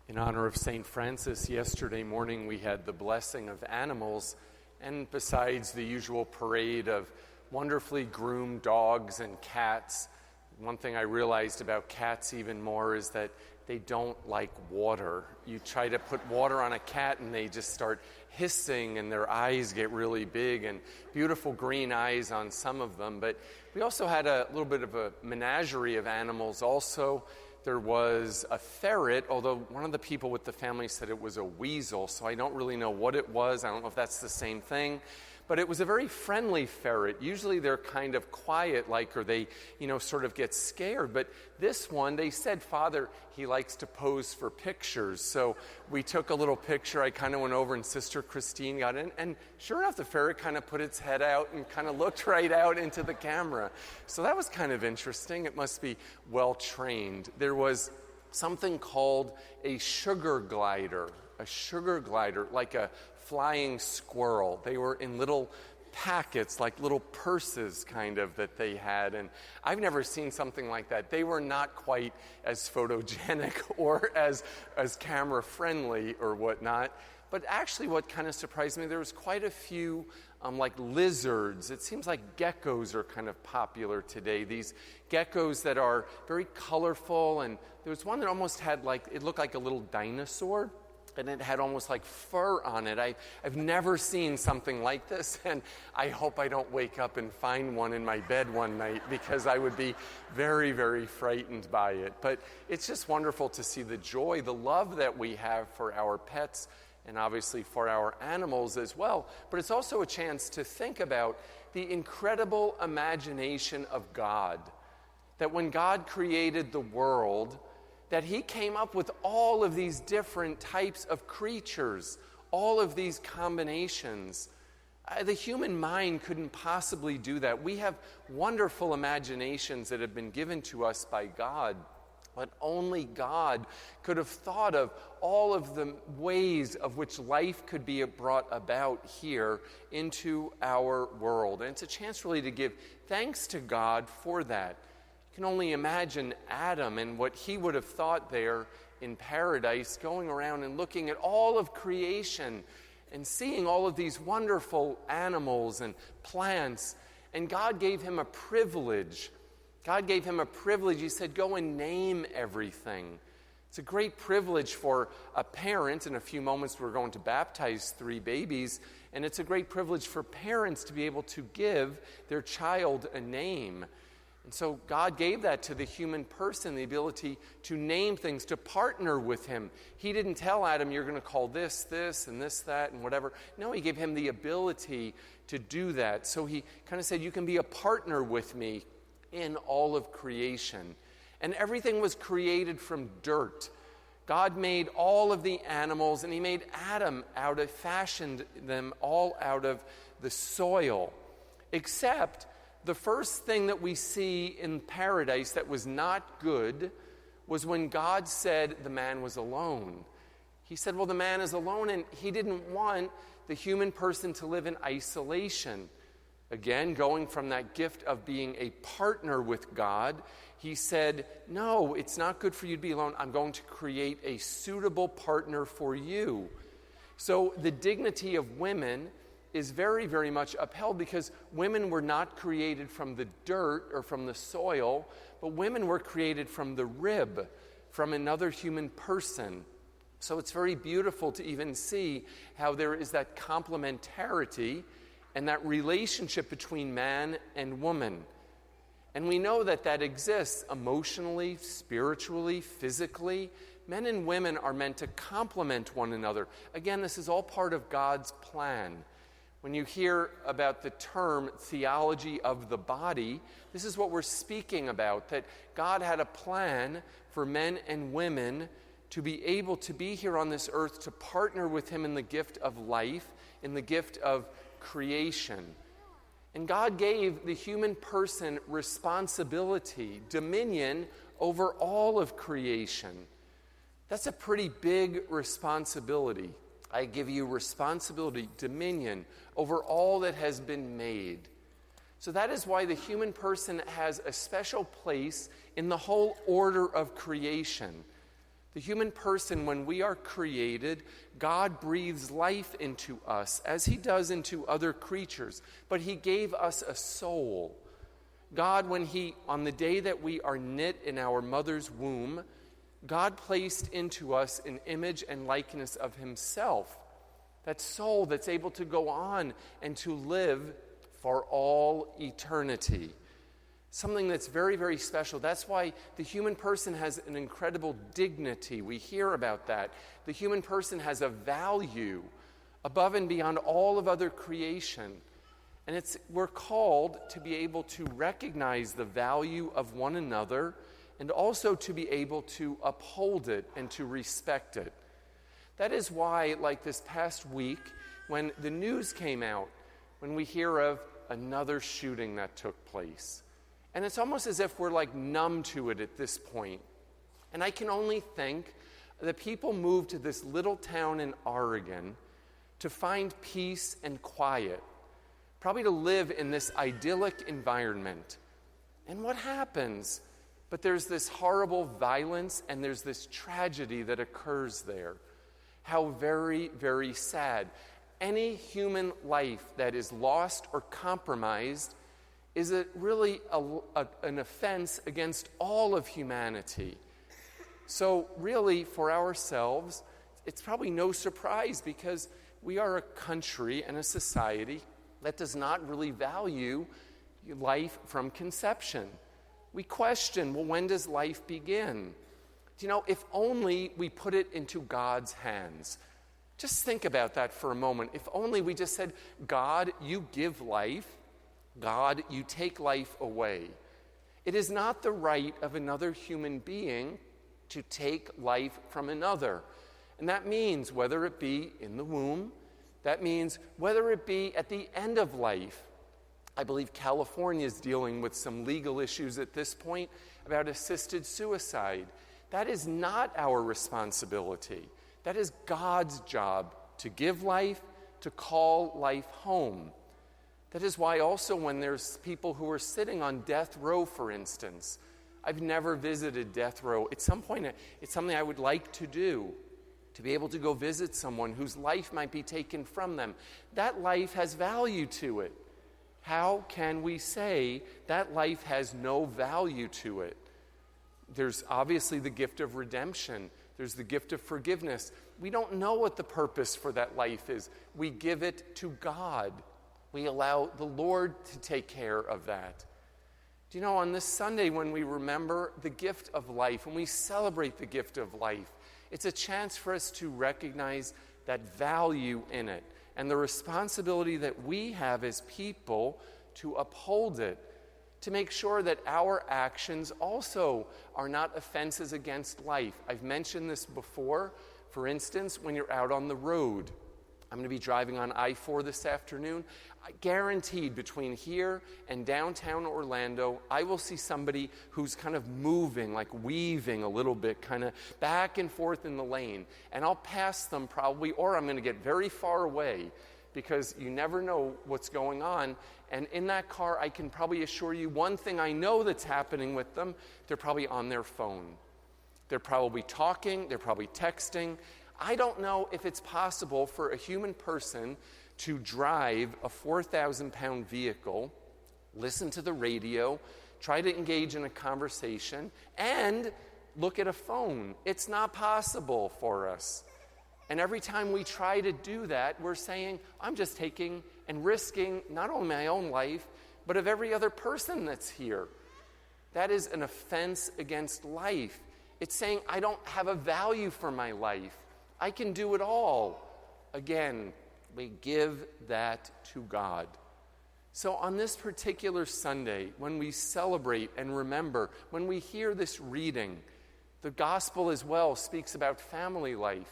In honor of St. Francis, yesterday morning we had the blessing of animals, and besides the usual parade of wonderfully groomed dogs and cats, one thing I realized about cats even more is that they don't like water. You try to put water on a cat and they just start hissing and their eyes get really big, and beautiful green eyes on some of them. But we also had a little bit of a menagerie of animals also. There was a ferret, although one of the people with the family said it was a weasel, so I don't really know what it was. I don't know if that's the same thing. But it was a very friendly ferret. Usually they're kind of quiet, or they, sort of get scared. But this one, they said, Father, he likes to pose for pictures. So we took a little picture. I kind of went over and Sister Christine got in. And sure enough, the ferret kind of put its head out and kind of looked right out into the camera. So that was kind of interesting. It must be well trained. There was something called a sugar glider, like a flying squirrel. They were in little packets, like little purses kind of that they had, and I've never seen something like that. They were not quite as photogenic or as camera friendly or whatnot, but actually what kind of surprised me, there was quite a few like lizards. It seems like geckos are kind of popular today. These geckos that are very colorful, and there was one that almost had it looked like a little dinosaur, and it had almost like fur on it. I've never seen something like this, and I hope I don't wake up and find one in my bed one night, because I would be very, very frightened by it. But it's just wonderful to see the joy, the love that we have for our pets, and obviously for our animals as well. But it's also a chance to think about the incredible imagination of God, that when God created the world, that he came up with all of these different types of creatures, all of these combinations. The human mind couldn't possibly do that. We have wonderful imaginations that have been given to us by God, but only God could have thought of all of the ways of which life could be brought about here into our world. And it's a chance really to give thanks to God for that. Can only imagine Adam and what he would have thought there in paradise, going around and looking at all of creation and seeing all of these wonderful animals and plants. And God gave him a privilege. He said, go and name everything. It's a great privilege for a parent. In a few moments we're going to baptize 3 babies, and it's a great privilege for parents to be able to give their child a name. And so God gave that to the human person, the ability to name things, to partner with him. He didn't tell Adam, you're going to call this, and this, that, and whatever. No, he gave him the ability to do that. So he kind of said, you can be a partner with me in all of creation. And everything was created from dirt. God made all of the animals, and he made Adam fashioned them all out of the soil, except the first thing that we see in paradise that was not good was when God said the man was alone. He said, well, the man is alone, and he didn't want the human person to live in isolation. Again, going from that gift of being a partner with God, he said, no, it's not good for you to be alone. I'm going to create a suitable partner for you. So the dignity of women is very, very much upheld, because women were not created from the dirt or from the soil, but women were created from the rib, from another human person. So it's very beautiful to even see how there is that complementarity and that relationship between man and woman. And we know that that exists emotionally, spiritually, physically. Men and women are meant to complement one another. Again, this is all part of God's plan. When you hear about the term theology of the body, this is what we're speaking about, that God had a plan for men and women to be able to be here on this earth, to partner with him in the gift of life, in the gift of creation. And God gave the human person responsibility, dominion over all of creation. That's a pretty big responsibility. I give you responsibility, dominion over all that has been made. So that is why the human person has a special place in the whole order of creation. The human person, when we are created, God breathes life into us, as he does into other creatures, but he gave us a soul. God, on the day that we are knit in our mother's womb, God placed into us an image and likeness of himself, that soul that's able to go on and to live for all eternity. Something that's very, very special. That's why the human person has an incredible dignity. We hear about that. The human person has a value above and beyond all of other creation. And we're called to be able to recognize the value of one another and also to be able to uphold it and to respect it. That is why, like this past week, when the news came out, when we hear of another shooting that took place, and it's almost as if we're like numb to it at this point. And I can only think that people moved to this little town in Oregon to find peace and quiet, probably to live in this idyllic environment. And what happens? But there's this horrible violence and there's this tragedy that occurs there. How very, very sad. Any human life that is lost or compromised is really an offense against all of humanity. So really, for ourselves, it's probably no surprise because we are a country and a society that does not really value life from conception. We question, well, when does life begin? If only we put it into God's hands. Just think about that for a moment. If only we just said, God, you give life. God, you take life away. It is not the right of another human being to take life from another. And that means whether it be in the womb, that means whether it be at the end of life. I believe California is dealing with some legal issues at this point about assisted suicide. That is not our responsibility. That is God's job to give life, to call life home. That is why also when there's people who are sitting on death row, for instance, I've never visited death row. At some point, it's something I would like to do, to be able to go visit someone whose life might be taken from them. That life has value to it. How can we say that life has no value to it? There's obviously the gift of redemption. There's the gift of forgiveness. We don't know what the purpose for that life is. We give it to God. We allow the Lord to take care of that. Do you know, on this Sunday when we remember the gift of life, when we celebrate the gift of life, it's a chance for us to recognize that value in it and the responsibility that we have as people to uphold it, to make sure that our actions also are not offenses against life. I've mentioned this before. For instance, when you're out on the road, I'm going to be driving on I-4 this afternoon. Guaranteed between here and downtown Orlando, I will see somebody who's kind of moving, like weaving a little bit, kind of back and forth in the lane. And I'll pass them probably, or I'm going to get very far away because you never know what's going on. And in that car, I can probably assure you one thing I know that's happening with them, they're probably on their phone. They're probably talking, they're probably texting. I don't know if it's possible for a human person to drive a 4,000-pound vehicle, listen to the radio, try to engage in a conversation, and look at a phone. It's not possible for us. And every time we try to do that, we're saying, I'm just taking and risking not only my own life, but of every other person that's here. That is an offense against life. It's saying, I don't have a value for my life. I can do it all. Again, we give that to God. So on this particular Sunday, when we celebrate and remember, when we hear this reading, the gospel as well speaks about family life.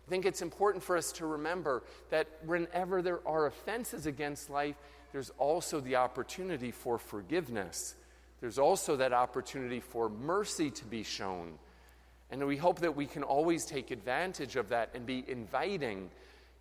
I think it's important for us to remember that whenever there are offenses against life, there's also the opportunity for forgiveness. There's also that opportunity for mercy to be shown. And we hope that we can always take advantage of that and be inviting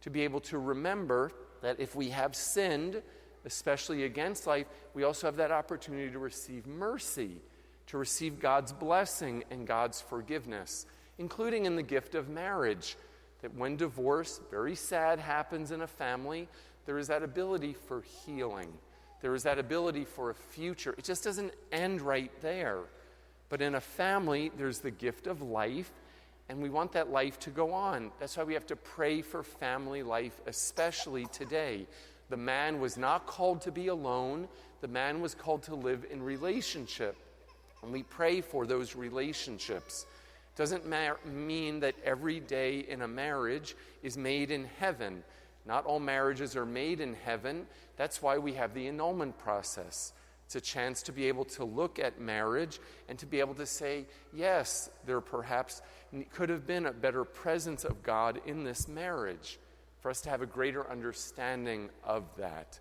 to be able to remember that if we have sinned, especially against life, we also have that opportunity to receive mercy, to receive God's blessing and God's forgiveness. including in the gift of marriage. That when divorce, very sad, happens in a family, there is that ability for healing. There is that ability for a future. It just doesn't end right there. But in a family, there's the gift of life, and we want that life to go on. That's why we have to pray for family life, especially today. The man was not called to be alone. The man was called to live in relationship. And we pray for those relationships. It doesn't mean that every day in a marriage is made in heaven. Not all marriages are made in heaven. That's why we have the annulment process. It's a chance to be able to look at marriage and to be able to say, yes, there perhaps could have been a better presence of God in this marriage, for us to have a greater understanding of that.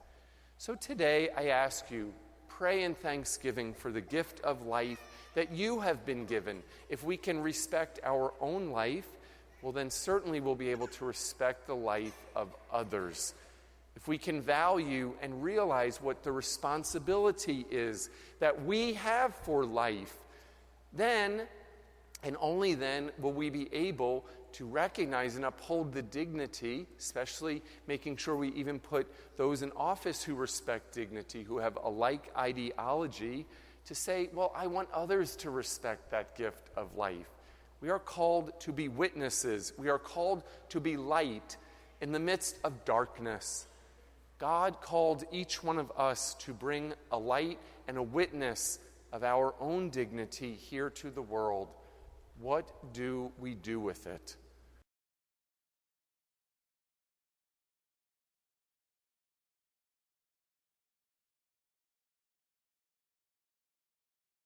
So today I ask you, pray in thanksgiving for the gift of life that you have been given. If we can respect our own life, well, then certainly we'll be able to respect the life of others. If we can value and realize what the responsibility is that we have for life, then, and only then, will we be able to recognize and uphold the dignity, especially making sure we even put those in office who respect dignity, who have a like ideology, to say, well, I want others to respect that gift of life. We are called to be witnesses. We are called to be light in the midst of darkness. God called each one of us to bring a light and a witness of our own dignity here to the world. What do we do with it?